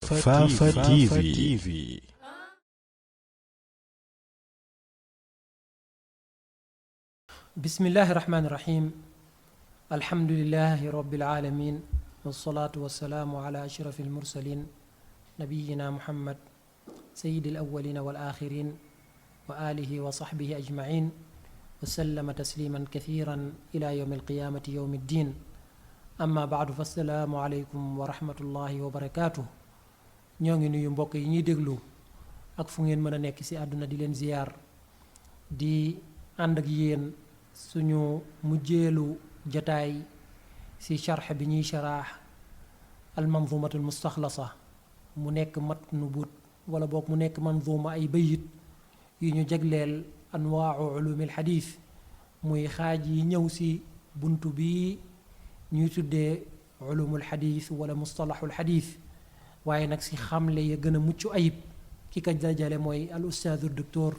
Fafa TV. bismillahi rahmaani rahim alhamdulillahi rabbil alamin wassalaatu wassalaamu ala ashrafil mursalin nabiyina muhammad sayyidil awwalina wal axirin wa alihi wa sahbihi ajmain wa sallama tasliman kathiran ila yawmi alqiyamati yawmi ddin amma baadu fassalaamu aleykum wa rahmatullahi wa barakatuh. ñoo ngi nuyu mbokk yi ñuy déglu ak fu ngeen mën a nekk ci àdduna di leen ziyaar di ànd ak yéen suñu mujjeelu jataay ci sharx bi ñuy sharaax almanzumatul mustaxlasa mu nekk matnu but wala boog mu nekk manzuma ay bayit yu ñu jagleel anwaau ulumil xadiis muy xaaj yi ñëw ci buntu bi ñuy tuddee ulumul xadiis wala mustalaxul xadiis waaye nag ci xamle ya gën a mucc ayib ki ka dajale mooy al ustaadu docteur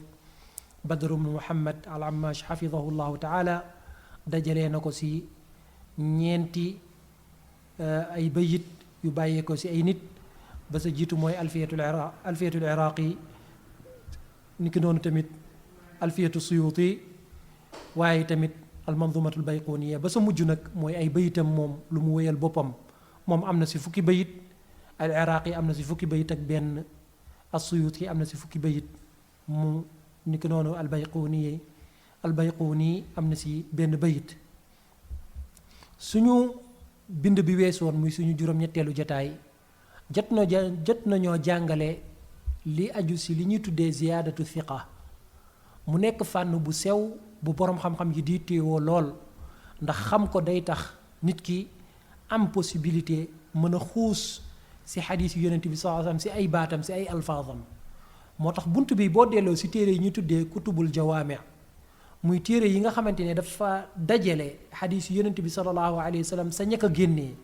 Badru bnu Muhammad al Ammash xafidahu llahu taala dajalee na ko ci ñeenti ay bayit yu bàyyee ko ci ay nit ba sa jiitu mooy alfiyatul iraqi ni ki noonu tamit alfiyatu suyuti waaye tamit almanzumatul bayquniya ba sa mujj nag mooy ay bayitam moom lu mu wéyal boppam moom am na ci fukki bayit al iraqi am na ci fukki bayit ak benn as-suyuti am na ci fukki bayit mu ni ki noonu albayquni am na ci benn bayit. suñu bind bi weesoon muy suñu juróom-ñetteelu jataay jot nañoo jàngale li aju ci li ñuy tuddee ziyaadatu thiqa mu nekk fànn bu sew bu boroom xam-xam yi di téewoo lool ndax xam ko day tax nit ki am possibilité mën a xuus ci xadiis yu yonent bi sallallahu alayhi wasallam ci ay baatam ci ay alfaazam moo tax bunt bi boo delloo ci téere yi ñu tuddee kutubul jawaami muy téere yi nga xamante ne dafa dajale xadiis yu yonent bi sallallahu alayhi wasallam sa ñekk a génnee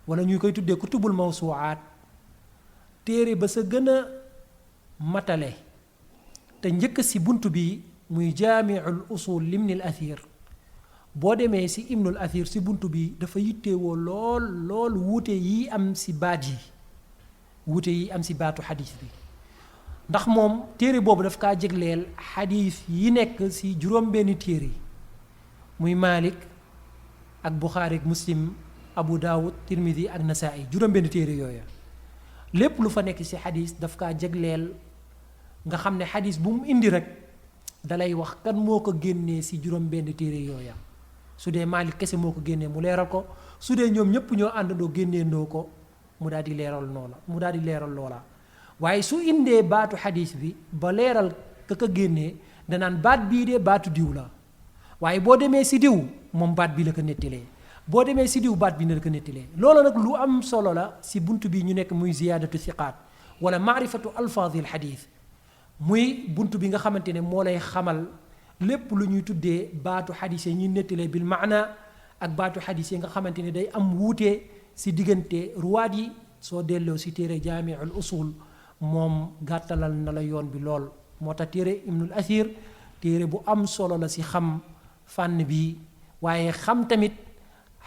wala ñu koy tuddee kutubul mawsuwaat téere ba sa gën a matale te njëkk ci bunt bi muy jaamiul usul limnil athir boo demee ci ibnul athir ci bunt bi dafa yittewoo lool wuute yi am ci baat yi wuute yi am ci baatu xadiis bi ndax moom téere boobu daf kaa jégleel xadiis yi nekk ci juróom-benni téere muy Malik ak Buxaari ak Muslim Abu Daawud Tirmidi ak Nasaa'i juróom-benni téere yooya lépp lu fa nekk ci xadiis daf kaa jégleel nga xam ne xadiis bu mu indi rek dalay wax kan moo ko génnee ci juróom-benni téere yooya su dee Malik kese moo ko génnee mu leeral ko su dee ñoom ñëpp ñoo àndandoo génneendoo ko mu daal di leeral noona mu daal di leeral loola. waaye su indee baatu xadiis bi ba leeral ka génnee danaan baat bii de baatu diw la waaye boo demee ci diw moom baat bi la ko nettilee boo demee ci diw baat bi la ko nettilee loolu nag lu am solo la ci bunt bi ñu nekk muy ziyaadatu thiqaat wala maarifatu alfaadil xadiis muy bunt bi nga xamante ne moo lay xamal lépp lu ñuy tuddee baatu xadiis yi ñuy nettilee bil maana ak baatu xadiis yi nga xamante ne day am wuute ci diggante ruwaat yi soo delloo ci téere jaamiul usul moom gàttalal na la yoon bi lool moo tax téere ibnul athir téere bu am solo la ci xam fànn bi waaye xam tamit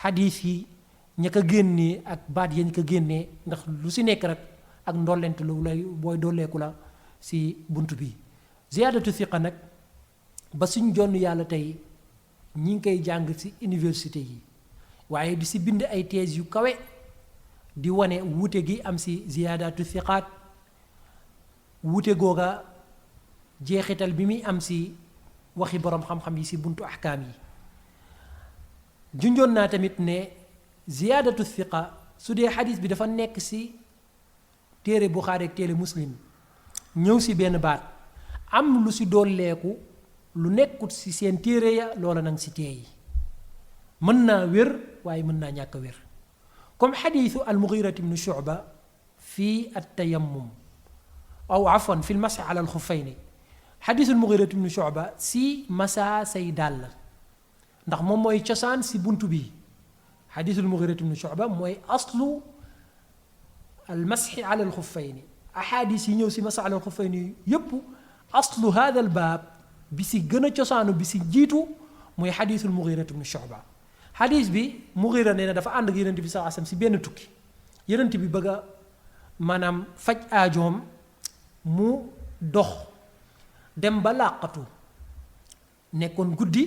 xadiis yi ña ko génnee ak baat yañ ko génnee ndax lu ci nekk rek ak ndollent lu lay booy dolleeku la ci bunt bi ziyaadatu thiqa nag ba suñ jonn yàlla tey ñi ngi koy jàng ci université yi waaye di ci bind ay thèse yu kawe di wane wuute gi am ci ziyaadatu thiqaat wuute googa jeexital bi muy am ci waxi boroom xam-xam yi ci buntu ahkaam yi junjoon naa tamit ne ziyaadatu thiqa su dee xadiis bi dafa nekk ci téere Buxaari ak téere Muslim ñëw ci benn baat am lu ci dolleeku lu nekkut ci seen téere ya loola nang ci teey mën naa wér waaye mën naa ñàkk a wér comme xadiisu al-Mughira ibn Shu'ba fii at-tayammum aw afwan fi lmasx ala alxuffayni xadiisu al-Mughira ibn Shu'ba si masa say dàll ndax moom mooy cosaan si buntu bi xadiisu al-Mughira ibn Shu'ba mooy aslu almasxi ala alxuffayni axaadiis yi ñëw si masx ala alxuffayni yépp aslu hada al baab bi si gën a cosaanu bi si jiitu mooy xadiisu al-Mughira ibn Shu'ba xadiis bi Mughira nee na dafa ànd ak Yonent bi sallallahu alayhi wasallam si benn tukki Yonent bi bëgg a maanaam faj aajoom mu dox dem ba làqatu nekkoon guddi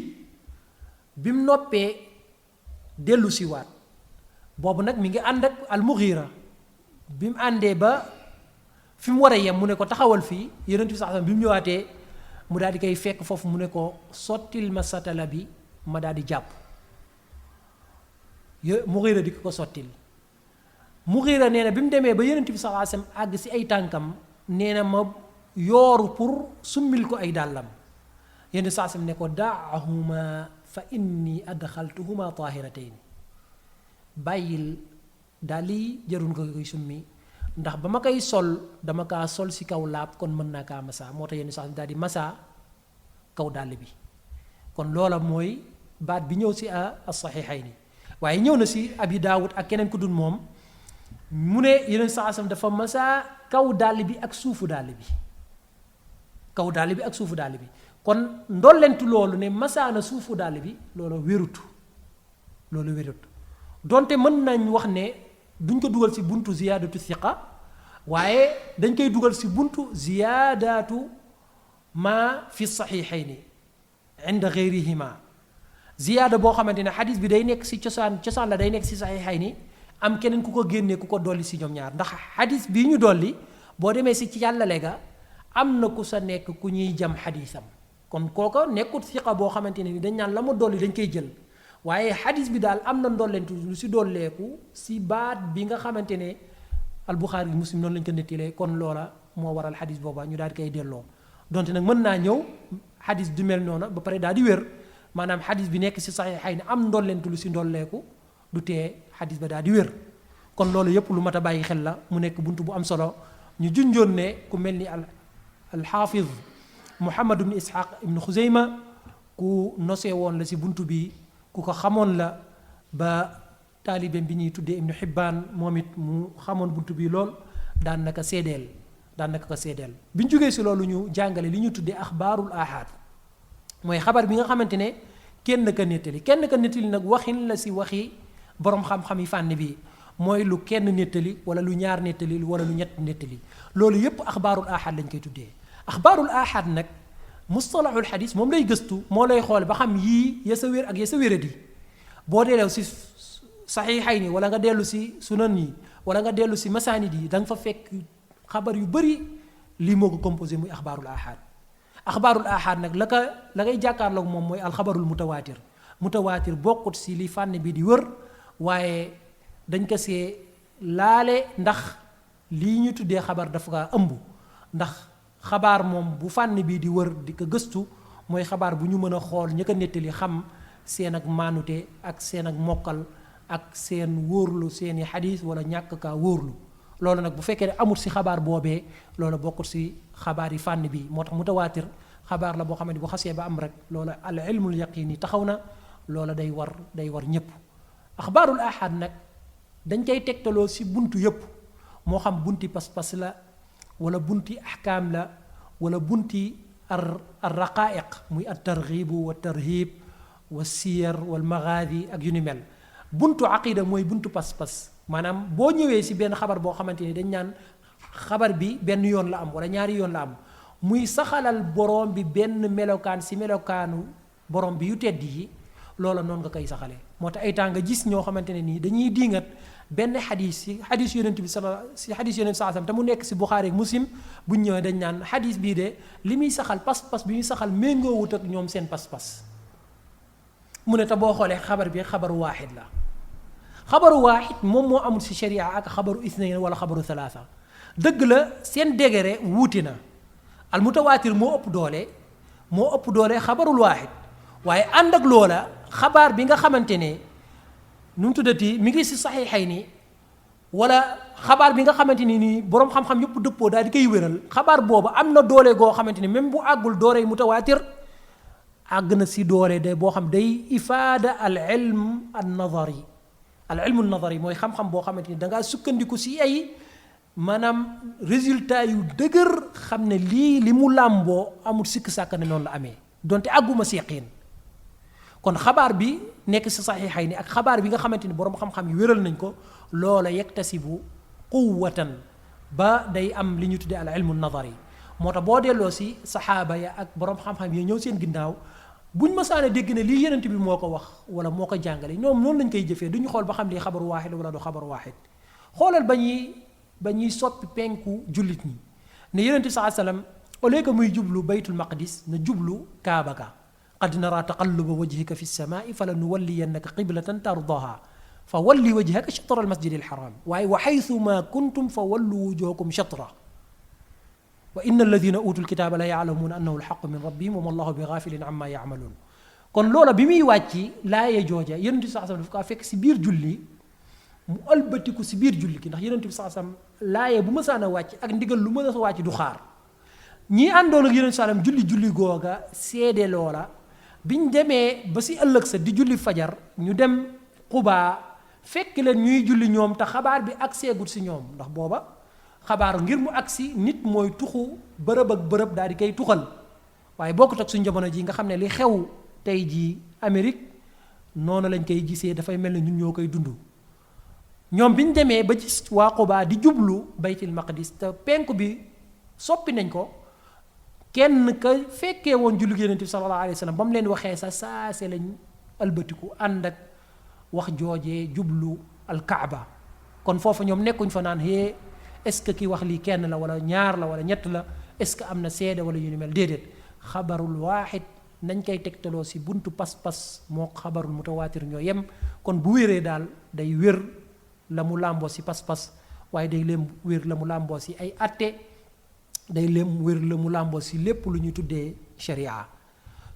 bi mu noppee dellu siwaat boobu nag mi ngi ànd ak al-Mughira bi mu àndee ba fi mu war a yem mu ne ko taxawal fii Yonent bi sax bi mu ñëwaatee mu daal di koy fekk foofu mu ne ko sottil ma satala bi ma daal di jàpp Mughira di ko sottil Mughira nee na bi mu demee ba Yonent bi sallallahu alayhi wasallam àgg si ay tànkam nee na ma yooru pour summil ko ay dàllam Yonent bi sallallahu alayhi wasallam ne ko daahuma fa inni adxaltuhuma tahiratayn bàyyil daal yi jarul nga koy summi ndax ba ma koy sol dama kaa sol si kaw laab kon mën naa kaa masa moo tax Yonent bi sallallahu alayhi wasallam daal di masa kaw dàll bi kon loola mooy baat bi ñëw si as-Sahihayni waaye ñëw na si Abi Daawud ak keneen ku dul moom mu ne Yonent sallallahu alayhi wasallam dafa masa kaw dàll bi ak suufu dàll bi kaw dàll bi ak suufu dàll bi kon ndollentu loolu ne masa na suufu dàll bi loolu wérut donte mën nañ wax ne duñ ko dugal si buntu ziyaadatu thiqa waaye dañ koy dugal si buntu ziyaadatu ma fi saxiixayni inda gayrihima ziyaada boo xamante ne xadis bi day nekk si cosaan la day nekk si saxiixayni am keneen ku ko génnee ku ko dolli si ñoom ñaar ndax xadis bii ñu dolli boo demee si ci yàllale ga am na ku sa nekk ku ñuy jam xadisam kon kooko nekkut thiqa boo xamante ne ni dañ naan la ma dolli dañ koy jël waaye xadis bi daal am na ndollentu lu si dolleeku si baat bi nga xamante ne al-Bukhari Muslim noonu lañ ko nettilee kon loola moo waral xadis booba ñu daal di koy delloo donte nag mën naa ñëw xadis du mel noona ba pare daal di wér maanaam xadis bi nekk si Sahihayni am ndollentu lu si ndolleeku du tee xadis ba daal di wér kon loolu yépp lu mat a bàyyi xel la mu nekk buntu bu am solo ñu junjoon ne ku mel ni al-Hafiz Muhammad ibn Ishaq ibn Khuzayma ku nosee woon la si buntu bi ku ko xamoon la ba taalibeem bi ñuy tuddee Ibnu Hibbaan moom it mu xamoon buntu bi lool daan naka ko seedeel bi ñu jógee si loolu ñu jàngale li ñu tuddee axbaarul ahad mooy xabar bi nga xamante ne kenn ka nettali nag waxin la si waxi borom xam-xam yi fànn bi mooy lu kenn nettali wala lu ñaar nettali wala lu ñett nettali loolu yépp axbaarul ahad lañ koy tuddee axbaarul ahad nag mustalahul xadis moom lay gëstu moo lay xool ba xam yii ya sa wér ak ya sa wéradi boo dellu si saxiixayni wala nga dellu si sunan yi wala nga dellu si masaanid yi da nga fa fekk xabar yu bëri lii moo ko composé muy axbaarul ahad nag la ngay jàkkaarloog moom mooy alxabarul mutawaatir bokkut si li fànn bi di wër waaye dañ ko see laale ndax lii ñu tuddee xabar dafa kaa ëmb ndax xabaar moom bu fànn bii di wër di ko gëstu mooy xabaar bu ñu mën a xool ña ko nettali xam seen ak maanute ak seen ak mokkal ak seen wóorlu seeni xadis wala ñàkk kaa wóorlu loolu nag bu fekkee ne amul si xabaar boobee loolu bokkul si xabaar yi fànn bi moo tax mutawaatir xabaar la boo xam ne bu xasee ba am rek loola al ilmul yaqini taxaw na loola day war ñëpp axbaarul ahad nag dañ koy tegtaloo si buntu yëpp moo xam bunti pas-pas la wala bunti ahkaam la wala bunti ar raqaiq muy at targhibu wa tarhib wa siyar wal maghadi ak yu ni mel buntu aqida mooy buntu pas-pas maanaam boo ñëwee si benn xabar boo xamante ni dañ naan xabar bi benn yoon la am wala ñaari yoon la am muy saxalal borom bi benn melokaan si melokaanu borom bi yu tedd yi loola noonu nga koy saxalee moo tax ay temps nga gis ñoo xamante ne nii dañuy diingat benn xadis si xadis yonent bi sallam te mu nekk si Buxaari ak Muslim bu ñu ñëwee dañ naan xadis bii de li muy saxal pas-pas bi muy saxal méngoowut ak ñoom seen pas-pas mu ne te boo xoolee xabar bi xabaru waaxid la xabaru waaxid moom moo amul si sharia ak xabaru ithnayn wala xabaru thalatha dëgg la seen degré wuuti na al mutawaatir moo ëpp doole xabarul waaxid waaye ànd ak loola xabaar bi nga xamante ne nu mu tuddati mi ngi si saxiixayni wala xabaar bi nga xamante ni nii boroom xam-xam yëpp dëppoo daal di koy wéral xabaar boobu am na doole goo xamante ni même bu àggul doorey mutawaatir àgg na si doole de boo xam day ifaada al ilm an nadari mooy xam-xam boo xamante ni dangaa sukkandiku si ay maanaam résultat yu dëgër xam ne lii li mu làmboo amul sikk sàkk ne noonu la amee donte àgguma si yaqiin kon xabaar bi nekk si saxiixayni ak xabaar bi nga xamante ni boroom xam-xam yi wéral nañ ko loola yaktasibu quwwatan ba day am li ñu tuddee al ilmu nadari moo tax boo delloo si saxaaba ya ak borom xam-xam yi ñëw seen ginnaaw buñ mësaane dégg ne lii yenent bi moo ko wax wala moo ko jàngale ñoom noonu lañ koy jëfee duñu xool ba xam lii xabaru waaxid wala du xabaru waaxid xoolal ba ñuy soppi penku jullit ñi ne yenent bi saa sallam au lieu que muy jublu baytul maqdis na jublu kaaba ga qad nara taqalluba wajhika fi samaai fala nuwalliyannaka qiblatan tardaha fa walli wajhaka shatra almasjid alharam waaye wa xaytu ma kuntum fa wallu wujuhakum shatra wa inna alladina utul kitaaba la yaalamuuna annahu alxaqu min rabbihim wa ma allahu bi gaafilin amma yaamaluun kon loola bi muy wàcci laaye jooja yonent bi saa sallam daf kaa fekk si biir julli mu ëlbatiku si biir julli gi ndax yonent bi saa sallam laaye bu mësaan a wàcc ak ndigal lu mën a wàcc du xaar ñii àndoon ak yonent bi saa sallam julli googa seede loola biñ demee ba si ëllëg sa di julli fajar ñu dem Qubaa fekk leen ñuy julli ñoom te xabaar bi agseegut si ñoom ndax booba xabaar ngir mu agsi nit mooy tuxu bërëb ak bërëb daal di koy tuxal waaye bokkut ak suñ jamono ji nga xam ne li xew tey jii Amérique noonu lañ koy gisee dafay mel ne ñun ñoo koy dund ñoom biñ demee ba gis waa Qubaa di jublu baytil maqdis te penku bi soppi nañ ko kenn ka fekkee woon julli Yonent bi sallallahu alayhi wa sallam ba mu leen waxee sa saase lañ albatiku ànd ak wax joojee jublu alkaaba kon foofu ñoom nekkuñ fa naan hee est-ce que ki wax lii kenn la wala ñaar la wala ñett la est-ce que am na seede wala yu ni mel déedéet xabarul waaxid nañ koy tegtaloo si buntu pas-pas moo xabarul mutawaatir ñoo yem kon bu wéree daal day wér la mu làmboo si pas-pas waaye day leen wér la mu làmboo si ay atte day leen wér la mu làmboo si lépp lu ñuy tuddee sharia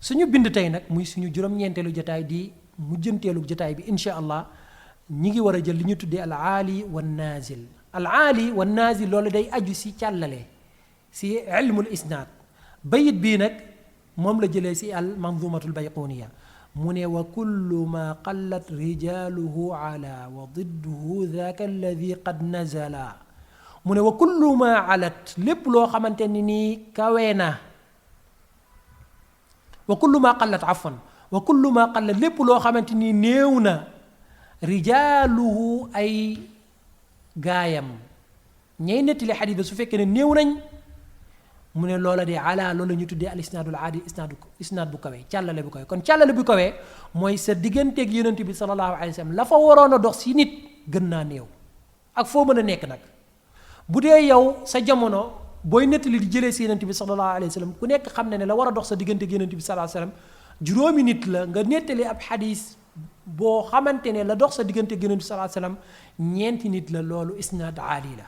suñu bind tey nag muy suñu juróom-ñeenteelu jotaay di mujjanteelu jotaay bi insha allah ñi ngi war a jël li ñu tuddee al aali wa naazil al aali wa naazil loolu day aju si càllale si ilmul isnaad bayit bii nag moom la jëlee si al manzumatul bayquniya mu ne wa kullu ma qallat rijaaluhu ala wa didduhu daaka alladi qad nazala mu ne wa kullu ma alat lépp loo xamante ni nii kawee na wa kullu ma qallat afwan wa kullu ma qallat lépp loo xamante ni néew na rijaaluhu ay gaayam ñay nettali xadiis ba su fekkee ne néew nañ mu ne loola de ala loola ñu tuddee al isnaadul aadi isnaad bu kawee càllale bu kawee kon càllale bu kawee mooy sa digganteeg yonent bi sallallahu alayhi wa sallam la fa waroon a dox si nit gën naa néew ak foo mën a nekk nag bu dee yow sa jamono booy nettali di jëlee si yonent bi sallallahu alayhi wa sallam ku nekk xam ne ne la war a dox sa digganteeg yonent bi sallallahu alayhi wa sallam juróomi nit la nga nettali ab xadiis boo xamante ne la dox sa digganteeg yonent bi sallallahu alayhi wa sallam ñeenti nit la loolu isnaad aali la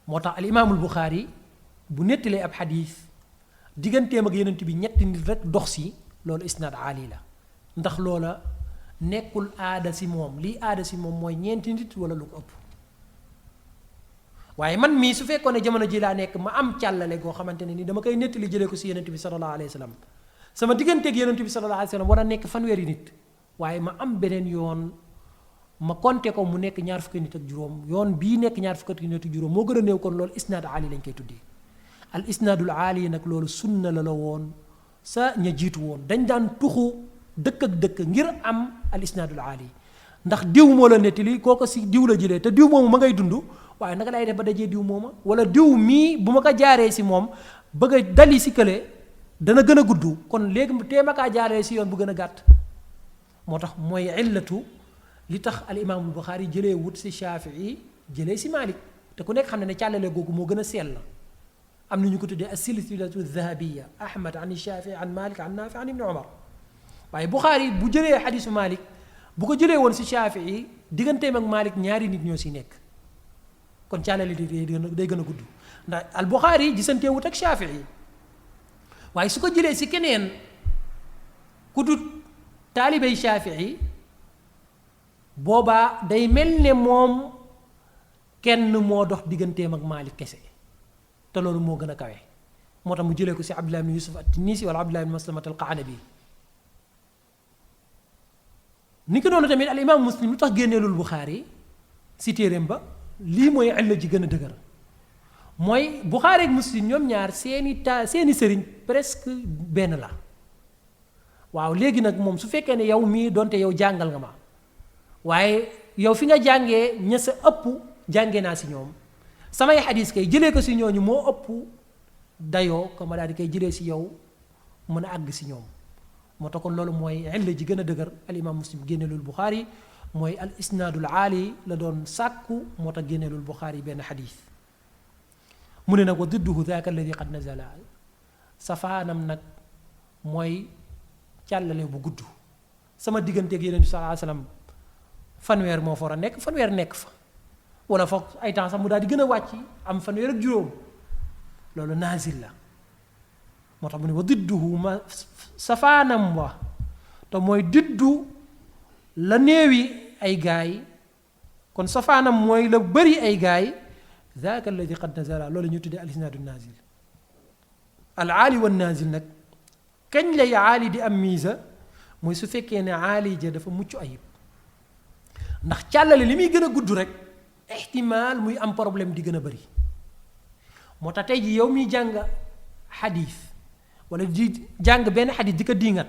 moo tax al imaamul Buxaari bu nettalee ab xadiis digganteem ak yonent bi ñetti nit rek dox si loolu isnaad aali la ndax loola nekkul aada si moom lii aada si moom mooy ñeenti nit wala lu ko ëpp waaye man mii su fekkoon ne jamono ji laa nekk ma am càllale goo xamante ne ni dama koy nettali jëlee ko si yonent bi sallallahu alayhi wa sallam sama digganteeg yonent bi sallallahu alayhi wa sallam war a nekk fanweeri nit waaye ma am beneen yoon ma compté ko mu nekk ñaar fukki nit ak juróom yoon bii nekk ñaar fukki nit ak juróom moo gën a néew kon loolu isnaad aali lañ koy tuddee al isnaadul aali nag loolu sunna la woon sa ña jiitu woon dañ daan tuxu dëkk ak dëkk ngir am al isnaadul aali ndax diw moo la nettali kooko si diw la jëlee te diw moomu ma ngay dund waaye naka lay def ba dajee diw mooma wala diw mii bu ma ko jaaree si moom bëgg a dali si kële dana gën a gudd kon léegi tee ma kaa jaaree si yoon bu gën a gàtt moo tax mooy illatu li tax al imaamul Buxaari jëlee wut si Shafii jëlee si Malik te ku nekk xam ne ne càllale googu moo gën a sell am na ñu ko tuddee as-silsilatu dhahabiyya Ahmad an Shafii an Malik an Naafi an Ibni Umar waaye Buxaari bu jëlee xadisu Malik bu ko jëlee woon si Shafii digganteem ak Malik ñaari nit ñoo si nekk kon càllale day gën a gudd ndax al Buxaari gisantee wut ak Shafii waaye su ko jëlee si keneen ku dut taalibey Shafii boobaa day mel ne moom kenn moo dox digganteem ak Maalik kese te loolu moo gën a kawe moo tax mu jëlee ko si Abdullah ibn Yusuf at-Tinnisi wala Abdullah ibn Maslamat al-Qanabi ni ko noonu tamit al imaam Muslim lu tax génneelul Buxaari si téeréem ba lii mooy illa ji gën a dëgër mooy Buxaari ak Muslim ñoom ñaar seeni sëriñ presque benn la waaw léegi nag moom su fekkee ne yow mii donte yow jàngal nga ma waaye yow fi nga jàngee ña sa ëpp jànge naa si ñoom samay xadis kay jëlee ko si ñooñu moo ëpp dayoo ko ma daal di koy jëlee si yow mën a àgg si ñoom moo tax kon loolu mooy illa ji gën a dëgër al imam muslim génneelul Buxaari mooy al isnaadul aali la doon sàkku moo tax génneelul Buxaari benn xadis mu ne nag wa didduhu daaka alladi qad nazala safaanam nag mooy càllale bu gudd sama digganteeg yeneen bi sallallahu alayhi wasallam fanweer moo fa war a nekk fanweer nekk fa wala foog ay temps sax mu daal di gën a wàcc am fanweer ak juróom loolu naazil la moo tax mu ne wa didduhu ma safaanam wa te mooy diddu la néewi ay gaay kon safaanam mooy la bëri ay gaay zaaka alladi qad nazala loolu ñu tuddee al isnaadu naazil al aali wa naazil nag kañ lay aali di am miisa mooy su fekkee ne aali ja dafa mucc ayib ndax càllale li muy gën a gudd rek ihtimaal muy am problème di gën a bëri moo tax tey ji yow miy jàng xadis wala di jàng benn xadis di ko diingat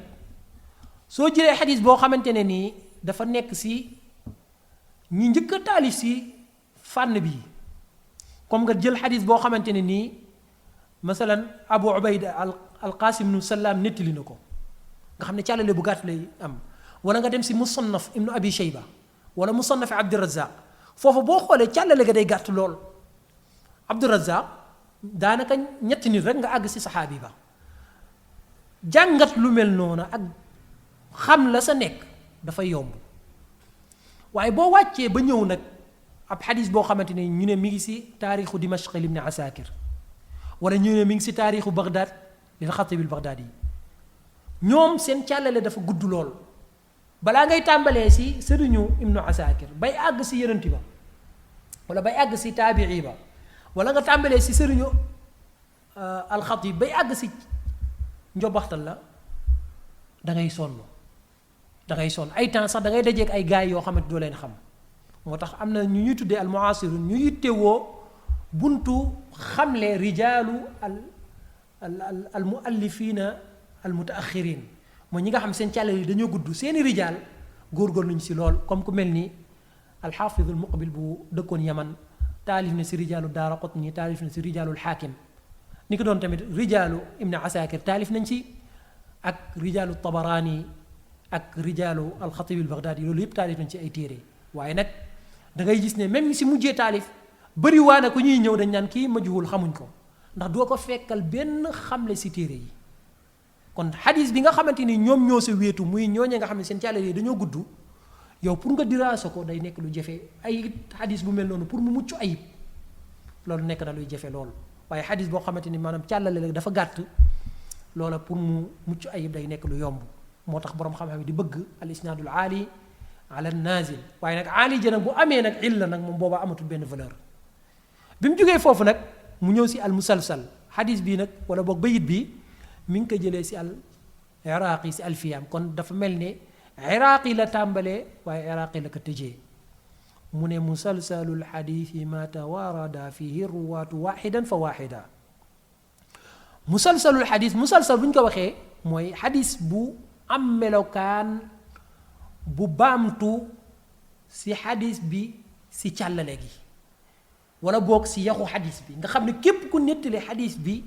soo jëlee xadis boo xamante ne nii dafa nekk si ñi njëkk a taalif si fànn bi comme nga jël xadis boo xamante ne nii masalan Abu Ubayda al Qasim ibnu Salaam nettali na ko nga xam ne càllale bu gàtt lay am wala nga dem si musannaf ibnu Abi Shayba wala musannaf Abdurazaq foofu boo xoolee càllale ga day gàtt lool Abdurazaq daanaka ñetti nit rek nga àgg si saxaabi ba jàngat lu mel noonu ak xam la sa nekk dafay yomb waaye boo wàccee ba ñëw nag ab xadis boo xamante ne ñu ne mi ngi si taarixu Dimashq ibn Asakir wala ñu ne mi ngi si taarixu Baghdad lil Xatib al Baghdadi ñoom seen càllale dafa gudd lool balaa ngay tàmbalee si sëriñu ibnu Asakir bay àgg si yonent ba wala bay àgg si taabii ba wala nga tàmbalee si sëriñu alxatib bay àgg si njobaxtal la da ngay sonn ay temps sax da ngay dajeek ay gaay yoo xamante doo leen xam moo tax am na ñu ñuy tuddee al muasirun ñu yittewoo buntu xamle rijaalu al muallifina al mutaaxirin mooy ñi nga xam seen càllale yi dañoo gudd seeni rijaal góorgóor nañu si lool comme ku mel ni alxaafid al muqbil bu dëkkoon yaman taalif na si rijaalu Daaraqutni taalif na si rijaalul xaakim ni ko doon tamit rijaalu ibn Asakir taalif nañ si ak rijaalu Tabaraani ak rijaalu alxatib al Baghdadi loolu yëpp taalif nañ si ay téere waaye nag da ngay gis ne même si mujjee taalif bëri waa na ku ñuy ñëw dañ naan kii majhul xamuñ ko ndax doo ko fekkal benn xamle si téere yi kon xadis bi nga xamante ni ñoom ñoo sa wéetu muy ñooñe nga xam ne seen càllale yi dañoo gudd yow pour nga diraasa ko day nekk lu jafe ay xadis bu mel noonu pour mu mucc ayib loolu nekk na luy jafe loolu waaye xadis boo xamante ni maanaam càllale la dafa gàtt loola pour mu mucc ayib day nekk lu yomb moo tax boroom xam-xam yi di bëgg al isnaadul aali ala naazil waaye nag aali ja nag bu amee nag illa nag moom boobaa amatul benn valeur bi mu jógee foofu nag mu ñëw si al musalsal xadis bii nag wala boog bayit bi mi ngi ko jëlee si al iraqi si alfiyaam kon dafa mel ne iraqi la tàmbalee waaye iraqi la ko tëjee mu ne musalsalul xadiisi ma tawarada fihi ruwaatu waxidan fa waxida musalsalul xadiis musalsal bu ñu ko waxee mooy xadis bu am melokaan bu baamtu si xadis bi si càllale gi wala boog si yaxu xadis bi nga xam ne képp ku nettali xadis bi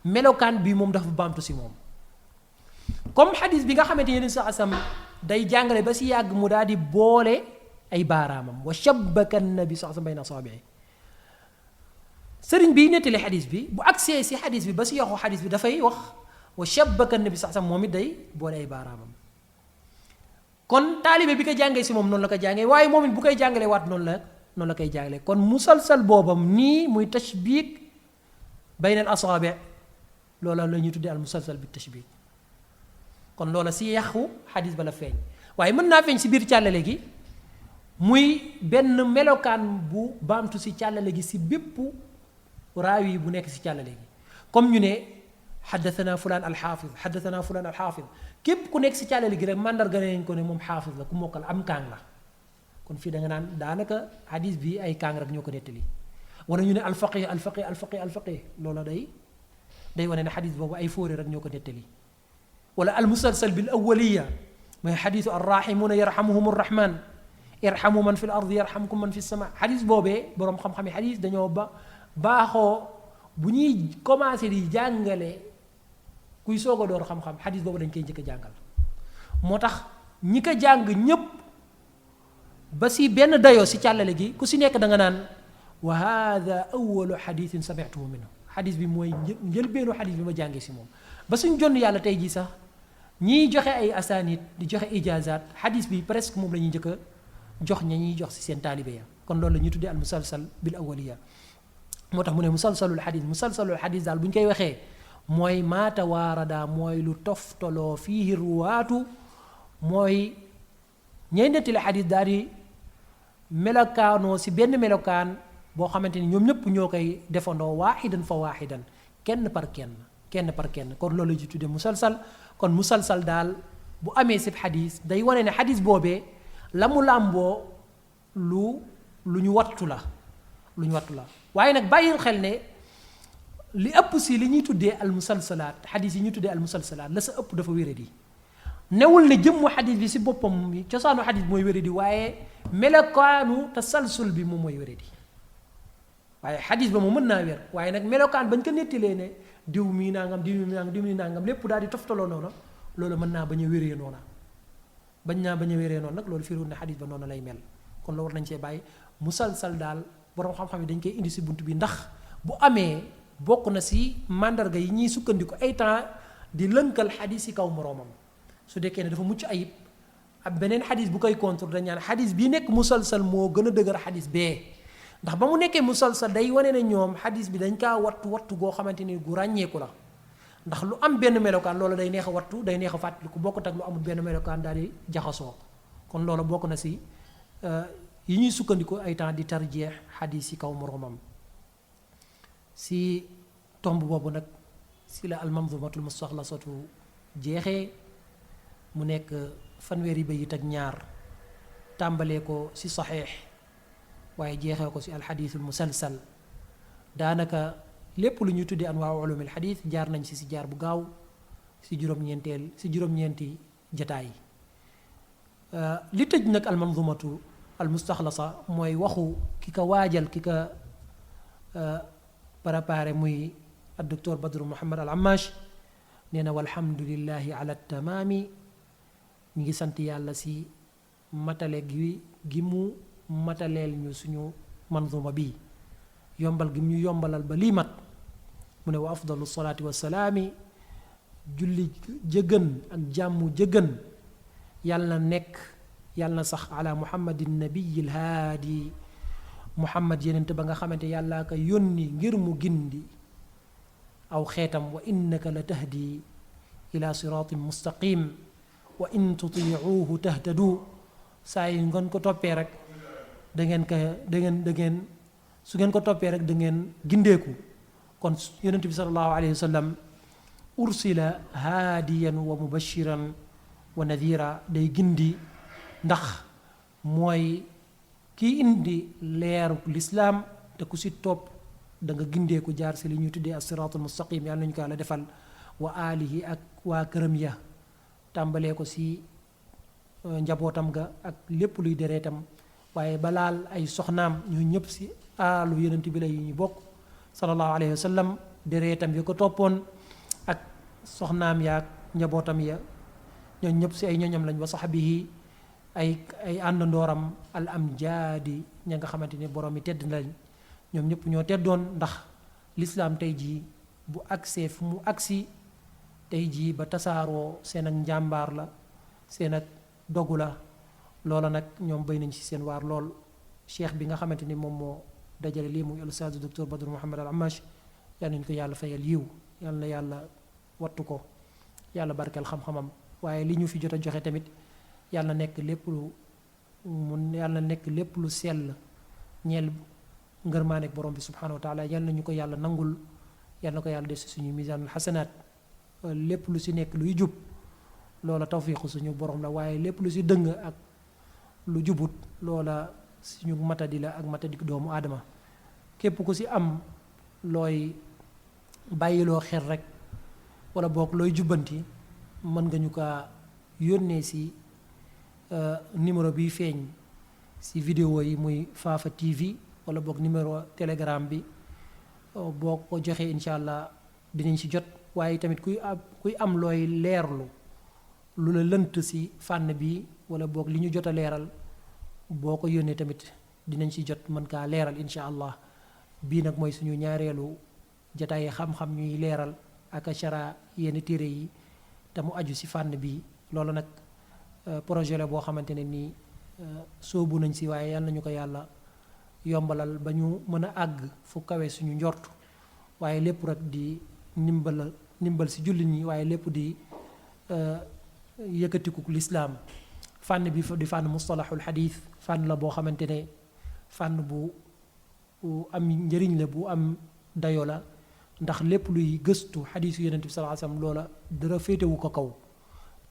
melokaan bi moom dafa baamtu si moom comme xadis bi nga xamante yeneen sa asam day jàngale ba si yàgg mu daal di boole ay baaraamam wa shabbaka nabi sa asam bayna asaabii sëriñ bi nettali xadis bi bu agsee si xadis bi ba si yaxu xadis bi dafay wax wa shabbaka nabi sa asam moom it day boole ay baaraamam kon taalibe bi ko jàngee si moom noonu la ko jàngee waaye moom it bu koy jàngalee waat noonu la koy jàngalee kon musalsal boobam nii muy tashbiik bayna al asaabi loola la ñuy tuddee al musalsal bi tashbiik kon loola si yàqu xadis ba la feeñ waaye mën naa feeñ si biir càllale gi muy benn melokaan bu baamtu si càllale gi si bépp raawi bu nekk si càllale gi comme ñu ne xaddathana fulaan alxaafid xaddathana fulaan alxaafid képp ku nekk si càllale gi rek mandarga nañ ko ne moom xaafid la ku mokkal am kaang la kon fii da nga naan daanaka xadis bi ay kaang rek ñoo ko nettali wala ñu ne alfaqih alfaqih alfaqih alfaqih loola day wane ne xadis boobu ay fóore rek ñoo ko nettali wala almusalsal bil awwaliya mooy xadisu arrahimuuna yarhamuhum arrahman irhamu man fil ardi yarhamkum man fis sama xadis boobee boroom xam-xami xadis dañoo baaxoo bu ñuy commencé di jàngale kuy soog a door xam-xam xadis boobu dañ koy njëkk a jàngal moo tax ñi ko jàng ñépp ba si benn dayoo si càllale gi ku si nekk da nga naan wa hada awalu xadisin samituhu minhu xadis bi mooy njëlbeenu xadis bi ma jàngee si moom ba suñ jonn yàlla tey jii sax ñiy joxe ay asanid di joxe ijazaat xadis bi presque moom la ñuy njëkk a jox ña ñuy jox si seen taalibe ya kon loolu la ñuy tuddee al musalsal bil awaliya moo tax mu ne musalsalul xadis daal bu ñu koy waxee mooy maa tawaarada mooy lu toftaloo fiihi ruwaatu mooy ñey nettali xadis daal di melokaanoo si benn melokaan boo xamante ni ñoom ñëpp ñoo koy defandoo waaxidan fa waaxidan kenn par kenn kon loolu la ci tuddee musalsal kon musalsal daal bu amee si xadis day wane ne xadis boobee la mu làmboo lu ñu wattu la waaye nag bàyyil xel ne li ëpp si li ñuy tuddee al musalsalaat xadis yi ñuy tuddee al musalsalaat la sa ëpp dafa wéradi newul ne jëmmu xadis bi si boppam cosaanu xadis bi mooy wéradi waaye melokaanu tasalsul bi moom mooy wéradi waaye xadis ba mu mën naa wér waaye nag melokaan bañ ko nettalee ne diw mii nangam diw mii nangam lépp daal di toftaloo noonu loolu mën naa bañ a wéree noona nag loolu firiwul ne xadis ba noonu lay mel kon loolu war nañ cee bàyyi musalsal daal borom xam-xam yi dañ koy indi si bunt bi ndax bu amee bokk na si mandarga yi ñuy sukkandiku ay temps di lënkal xadis yi kaw moroomam su dekkee ne dafa mucc ayib ab beneen xadis bu koy contre dañ ñaan xadis bii nekk musalsal moo gën a dëgër xadis bee ndax ba mu nekkee musalsal day wane ne ñoom xadis bi dañ kaa wattu goo xamante ni gu ràññeeku la ndax lu am benn melokaan loolu day neex a wattu day neex a fàttaliku bokkut ak lu amul benn melokaan daal di jaxasoo kon loolu bokk na si yi ñuy sukkandiku ay temps di tarjeex xadis yi kaw moroomam si tomb boobu nag si la almanzumatul mustaxlasatu jeexee mu nekk fanweeri bayit ak ñaar tàmbalee ko si saxiix waaye jeexee ko si alxadiisul musalsal daanaka lépp lu ñuy tuddee anwaa ulumil xadiis jaar nañ si jaar bu gaaw si juróom-ñeenti jataay li tëj nag almanzumatu almustaxlasa mooy waxu ki ko waajal ki ko préparé muy al docteur Badru Muhammad al Ammash nee na walhamdulillahi ala tamaami ñu ngi sant yàlla si matale gi mu mataleel ñu suñu manzuma bi yombal gi mu ñu yombalal ba lii mat mu ne wa afdalu salaati wassalaami julli jëgën ak jàmm jëgën yàlla na sax ala muhammadin nabiyil haadi muhammad yenente ba nga xamante yàlla ka yónni ngir mu gindi aw xeetam wa innaka la tahdi ila siratin mustaqim wa in tutiuhu tahtadu saa yi ngeen ko toppee rek da ngeen su ngeen ko toppee rek da ngeen gindeeku kon yonent bi sallallahu alayhi wa sallam ursila haadiyan wa mubashiran wa nadira day gindi ndax mooy kii indi leeru lislaam te ku si topp da nga gindeeku jaar si li ñuy tuddee as-siraatul mustaqim yàlla nañu ko yàlla defal wa alihi ak waa këram ya tàmbalee ko si njabootam ga ak lépp luy dereetam waaye balaal ay soxnaam ñu ñëpp si aalu yonent bi la yi ñu bokk sallallahu alayhi wa sallam dereetam ya ko toppoon ak soxnaam ya ak njabootam ya ñoo ñëpp si ay ñoñam lañ wa saxbihi ay àndandooram al amjaadi ña nga xamante ni borom yi tedd lañ ñoom ñëpp ñoo teddoon ndax lislaam tey jii bu agsee fu mu agsi tey jii ba tasaaroo seen ak njàmbaar la seen ak dogu la loola nag ñoom béy nañ ci seen waar lool cheikh bi nga xamante ni moom moo dajale lii muy ustaaz docteur Badru Muhammad al Ammash yal nañu ko yàlla fayal yiw yal na yàlla wattu ko yàlla barkeel xam-xamam waaye li ñu fi jot a joxe tamit yàlla nekk lépp lu sell ñeel ngërmaaneek borom bi subhanahu wa taala yal nañu ko yàlla nangul yal na ko yàlla def si suñu misaanul xasanaat lépp lu si nekk luy jub loola tawfiixu suñu borom la waaye lépp lu si dëng ak lu jubut loola suñu matadi la ak matadi doomu aadama képp ku si am looy bàyyiloo xel rek wala boog looy jubbanti mën nga ñu ko yónnee si numéro bi feeñ si vidéo yi muy Fafa TV wala boog numéro telegram bi boo ko joxee incha allah dinañ si jot. waaye tamit kuy am looy leerlu lu la lënt si fànn bi wala boog li ñu jot a leeral boo ko yónnee tamit dinañ si jot mën kaa leeral incha allah bii nag mooy suñu ñaareelu jataay xam-xam ñuy leeral ak chara yenn téere yi te mu aju si fànn bi loolu nag projet la boo xamante ne nii soobu nañ si waaye yàlla nañu ko yàlla yombalal ba ñu mën a àgg fu kawe suñu njort waaye lépp rek di ndimbal si jullit ñi waaye lépp di yëkkatiku lislaam fànn bi di fànn mustalahul xadiis fànn la boo xamante ne fànn bu am njëriñ la bu am dayo la ndax lépp luy gëstu xadiisu yonent bi sallallahu alayhi wasallam loola dara féetewu ko kaw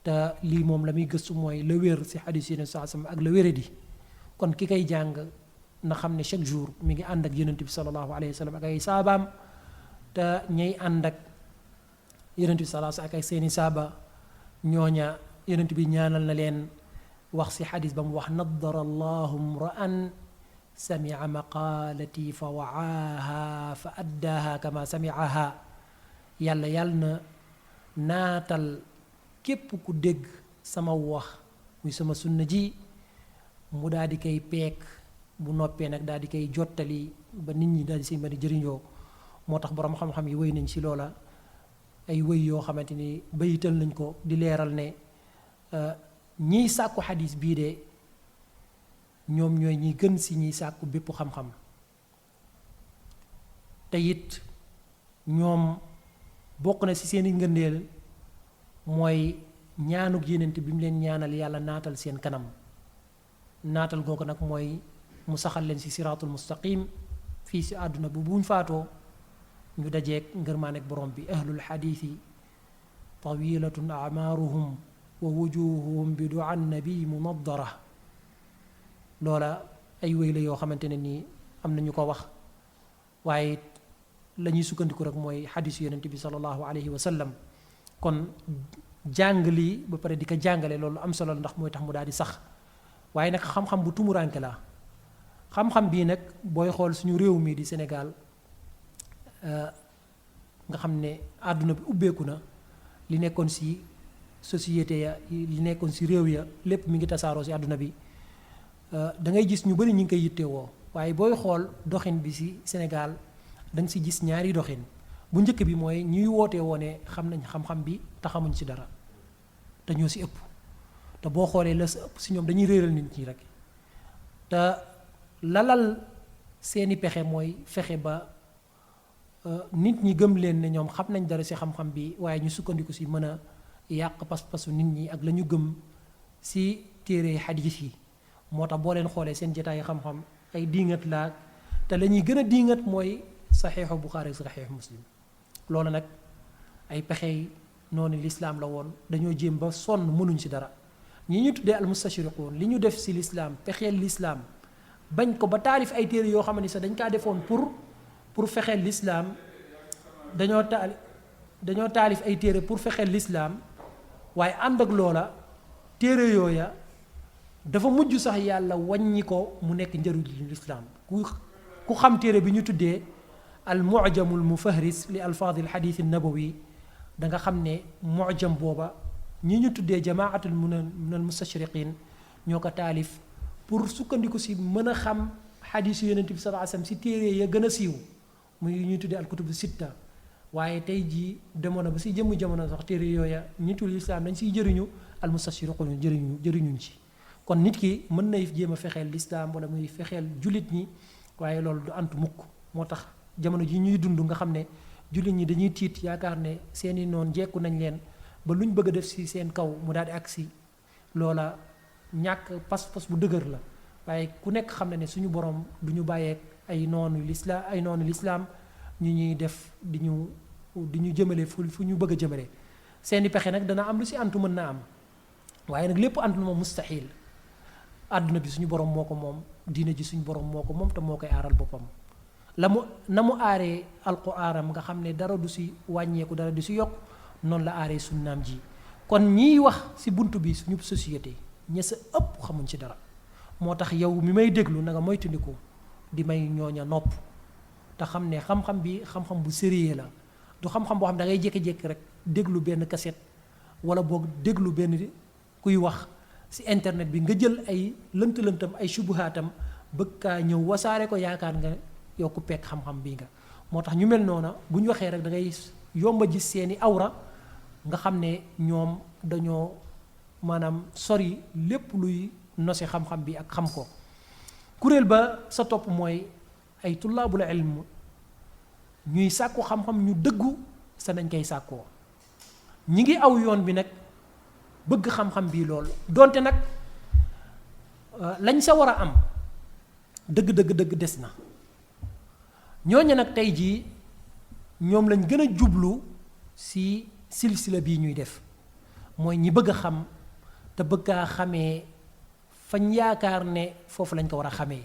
te lii moom la muy gëstu mooy la wér si xadiisu yonent bi sallallahu alayhi wasallam ak la wéradi kon ki koy jàng na xam ne chaque jour mi ngi ànd ak yonent bi sallallahu alayhi wasallam ak ay saabaam te ñay ànd ak yonent bi sallallahu alayhi wasallam ak ay seeni saaba ñooña yonent bi ñaanal na leen wax si xadis ba mu wax nadara allahu mra'an samia maqaalati fa wa'aaha fa addaaha kama sami'aha yàlla na naatal képp ku dégg sama wax muy sama sunna ji mu daal di koy peek bu noppee nag daal di koy jottali ba nit ñi daal di si mën a jëriñoo moo tax boroom xam-xam yi wéy nañ ci loola ay wéy yoo xamante ni bayital nañ ko di leeral ne ñiy sàkku xadis bii de ñoom ñooy ñi gën si ñiy sàkku bépp xam-xam te it ñoom bokk na ci seeni ngëneel mooy ñaanug yenent bi mu leen ñaanal yàlla naatal seen kanam naatal googu nag mooy mu saxal leen ci siraatul mustaqim fii ci àdduna bu buñ faatoo ñu dajeeg ngërmaanek borom bi ahlul xadiisi tawilatun amaaruhum wa wujuhuhum bi du'a nabi munaddara loola ay wéy la yoo xamante ne nii am na ñu ko wax waaye la ñuy sukkandiku rek mooy xadiisu yonent bi sallallahu alayhi wa sallam kon jàng lii ba pare di ko jàngale loolu am solo ndax mooy tax mu daal di sax waaye nag xam-xam bu tumuraanke la xam-xam bii nag booy xool suñu réew mi di Sénégal nga xam ne àdduna bi ubbeeku na li nekkoon ci société ya li nekkoon ci réew ya lépp mi ngi tasaaroo ci àdduna bi da ngay gis ñu bari ñu ngi koy yittewoo waaye booy xool doxin bi ci Sénégal da nga ci gis ñaari doxin bu njëkk bi mooy ñuy wootee woone xam nañ xam-xam bi te xamuñ ci dara te ñoo ci ëpp te boo xoolee la ci ëpp ci ñoom dañuy réeral nit ñi rek te lalal seeni pexe mooy fexe ba nit ñi gëm leen ne ñoom xam nañ dara ci xam-xam bi waaye ñu sukkandiku ci mën a yàq pas-pasu nit ñi ak la ñu gëm ci téere xadiis yi moo tax boo leen xoolee seen jotaayu xam-xam ay diingat laa te la ñuy gën a diingat mooy saxiixu Buxaari saxiixu Muslim loolu nag ay pexey noonu lislaam la woon dañoo jéem ba sonn mënuñ ci dara ñi ñu tuddee almustashriquun li ñu def ci lislaam pexeel lislaam bañ ko ba taalif ay téere yoo xam ne sax dañ kaa defoon pour fexeel lislaam dañoo taalif ay téere pour fexeel lislaam waaye ànd ak loola téere yooya dafa mujj sax yàlla wàññi ko mu nekk njëriñu lislaam ku xam téere bi ñu tuddee al mu'jamul mufahris li alfaadil xadiis nabawi da nga xam ne mu'jam booba ñi ñu tuddee jamaatul min al mustashriqin ñoo ko taalif pour sukkandiku si mën a xam xadiisu yonent bi sallallahu alayhi wasallam si téere ya gën a siiw muy ñuy tuddee al kutubu sitta waaye tey jii demoon na ba si jëmm jamono sax téere yooya nitul lislaam dañ siy jëriñu al mustashriqun jëriñuñ ci kon nit ki mën nay jéem a fexeel lislaam wala muy fexeel jullit ñi waaye loolu du antu mukk moo tax jamono ji ñuy dund nga xam ne jullit ñi dañuy tiit yaakaar ne seeni noon jekku nañ leen ba luñ bëgg a def ci seen kaw mu daal di agsi loola ñàkk pas-pas bu dëgër la waaye ku nekk xam na ne suñu borom du ñu bàyyeek ay noonu lislaam ñu ñuy def di ñu jëmale fu ñu bëgg a jëmale seeni pexe nag dana am lu ci antu mën naa am waaye nag lépp antu moom mustaxil àdduna bi suñu borom moo ko moom diine ji suñu borom moo ko moom te moo koy aaral boppam na mu aaree alquraaram nga xam ne dara du ci wàññeeku dara du ci yokk noonu la aaree sunnaam ji kon ñiy wax ci bunt bi suñu société ña sa ëpp xamuñ ci dara moo tax yow mi may déglu na nga moytandiku di may ñooña nopp te xam ne xam-xam bi xam-xam bu sérieux la du xam-xam boo xam da ngay jékki-jékki rek déglu benn cassette wala boog déglu benn kuy wax ci internet bi nga jël ay lënt-lëntam ay subuhaatam bëgg kaa ñëw wasaare ko yaakaar nga yow ku pekk xam-xam bii nga moo tax ñu mel noona bu ñu waxee rek da ngay yomba gis seeni awra nga xam ne ñoom dañoo maanaam sori lépp luy nose xam-xam bi ak xam ko kuréel ba sa topp mooy ay tullaabul ilm ñuy sàkku xam-xam ñu dëggu sa nañ koy sàkkoo ñi ngi aw yoon bi nag bëgg xam-xam bii loolu donte nag lañ sa war a am dëgg des na ñooñu nag tey jii ñoom lañ gën a jublu ci silsila bii ñuy def mooy ñi bëgg a xam te bëgg a xamee fañ yaakaar ne foofu lañ ko war a xamee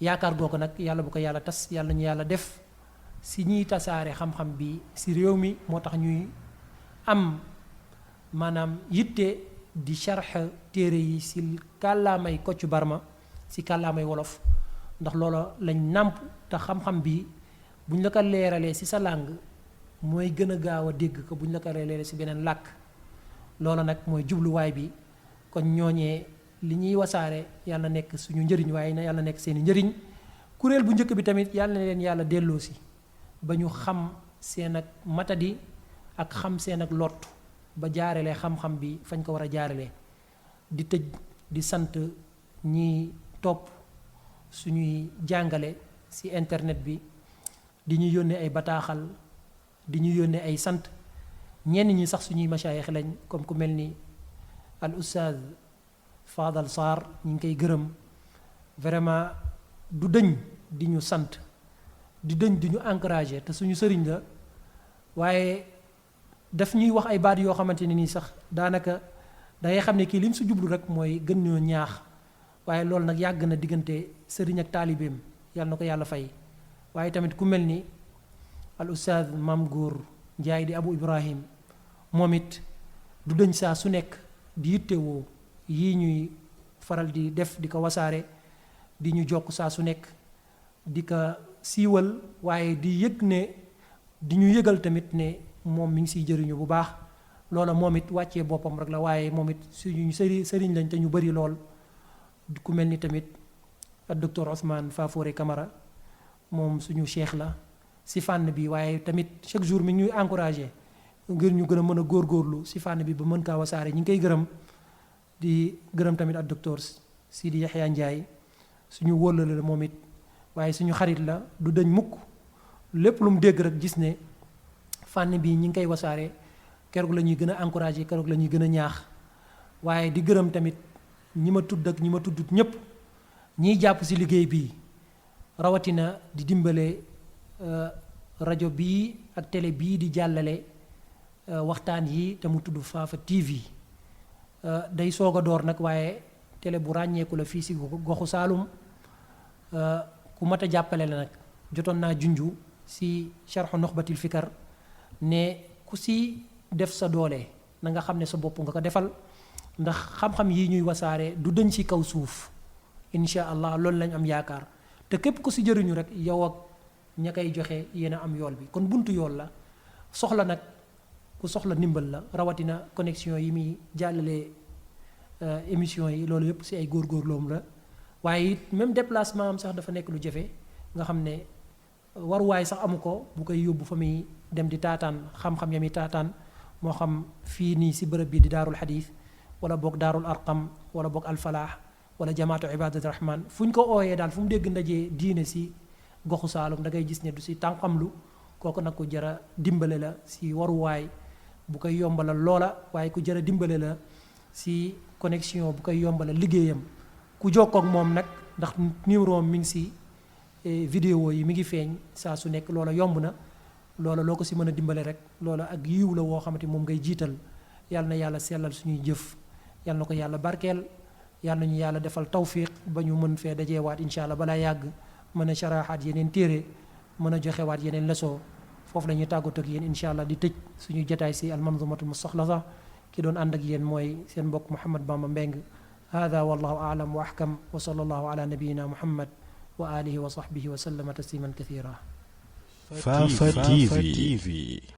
yaakaar googu nag yàlla bu ko yàlla tas yàlla ñu yàlla def ci ñiy tasaare xam-xam bi ci réew mi moo tax ñuy am maanaam yitte di sharx téere yi ci kàllaamay Kocc Barma ci kàllaamay wolof ndax loola lañ nàmp te xam-xam bi buñ la ko leeralee ci sa làng mooy gën a gaaw a dégg ko buñ la ko leeralee ci beneen làkk loola nag mooy jubluwaay bi kon ñooñee li ñuy wasaare yàlla nekk suñu njëriñ waaye na yàlla nekk seeni njëriñ kuréel bu njëkk bi tamit yàlla na leen yàlla delloo si ba ñu xam seen ak matadi ak xam seen ak lott ba jaarelee xam-xam bi fañ ko war a jaarelee di tëj di sant ñi topp suñuy jàngale ci internet bi di ñu yónnee ay bataaxal di ñu yónnee ay sant ñenn ñi sax suñuy masaayix lañ comme ku mel ni al ustaaz Fadal Sarr ñu ngi koy gërëm vraiment du dëñ di ñu sant di dëñ di ñu encourager te suñu sëriñ la waaye daf ñuy wax ay baat yoo xamante ne nii sax daanaka da ngay xam ne kii lim su jublu rek mooy gën ñoo ñaax waaye loolu nag yàgg na diggante sëriñ ak taalibeem yàlla na ko yàlla fay waaye tamit ku mel ni al ustaaz Maam Góor Njaay di Abu Ibrahim moom it du dëñ saa su nekk di yittewoo yii ñuy faral di def di ko wasaare di ñu jokk saa su nekk di ko siiwal waaye di yëg ne di ñu yëgal tamit ne moom mi ngi siy jëriñu bu baax loola moom it wàccee boppam rek la waaye moom it suñu sëriñ lañ te ñu bari lool ku mel ni tamit ak docteur Ousmane Fafouré Camara moom suñu cheikh la si fànn bi waaye tamit chaque jour mi ñuy encouragé ngir ñu gën a mën a góorgóorlu si fànn bi ba mën kaa wasaare ñu ngi koy gërëm di gërëm tamit ak docteur Sidi Yaxya Ndiaye suñu wóllale la moom it waaye suñu xarit la du dañ mukk lépp lu mu dégg rek gis ne fànn bi ñi ngi koy wasaare keroog la ñuy gën a encouragé keroog la ñuy gën a ñaax waaye di gërëm tamit ñi ma tudd ak ñi ma tuddut ñépp ñiy jàpp ci liggéey bii rawatina di dimbale rajo bii ak télé bii di jàllale waxtaan yi te mu tudd Fafa TV day soog a door nag waaye télé bu ràññeeku la fii ci goxu Saalum ku mat a jàppale la nag jotoon naa junju ci sharxu Nuxbatil Fikar ne ku ci def sa doole na nga xam ne sa bopp nga ko defal ndax xam-xam yi ñuy wasaare du dëñ ci kaw suuf incha allah loolu lañ am yaakaar te képp ku ci jëriñu rek yow ak ña koy joxe yéen a am yool bi kon buntu yool la soxla nag ku soxla ndimbal la rawatina connexion yi muy jàllale émission yi loolu yëpp ci ay góorgóorloom la waaye it même déplacement am sax dafa nekk lu jafe nga xam ne waruwaay sax amu ko bu koy yóbbu fa muy dem di taataan xam-xam ya muy taataan moo xam fii nii ci bërëb bi di daarul xadiis wala boog daarul arqam wala boog alfalaax wala jamaatu ibadat rahman fu ñu ko ooyee daal fu mu dégg ndaje diine ci goxu Saalum da ngay gis ne du ci tànqamlu kooku nag ku jara dimbale la ci waruwaay bu koy yombalal loola waaye ku jara dimbale la ci connexion bu koy yombalal liggéeyam ku jokkoo ak moom nag ndax numéro mi ngi ci vidéo yi mi ngi feeñ saa su nekk loola yomb na loola loo ko ci mën a dimbale rek loola ak yiw la woo xamante moom ngay jiital yàlla na yàlla sellal suñuy jëf yàlla na ko yàlla barkeel yàlla nañu yàlla defal tawfiq ba ñu mën fee dajeewaat incha allah balaa yàgg mën a sharaxaat yeneen téere mën a joxewaat yeneen leçon foofu la ñuy tàggatoo ak yéen incha allah di tëj suñu jotaay ci almanzumatul mustaxlasa ki doon ànd ak yéen mooy seen mbokk Mouhamed Bamba Mbeng hada wallahu a'lam wa ahkam wa sallallahu ala nabiyyina muhammad wa alihi wa sahbihi wa sallama tasliman kathira. Fafa TV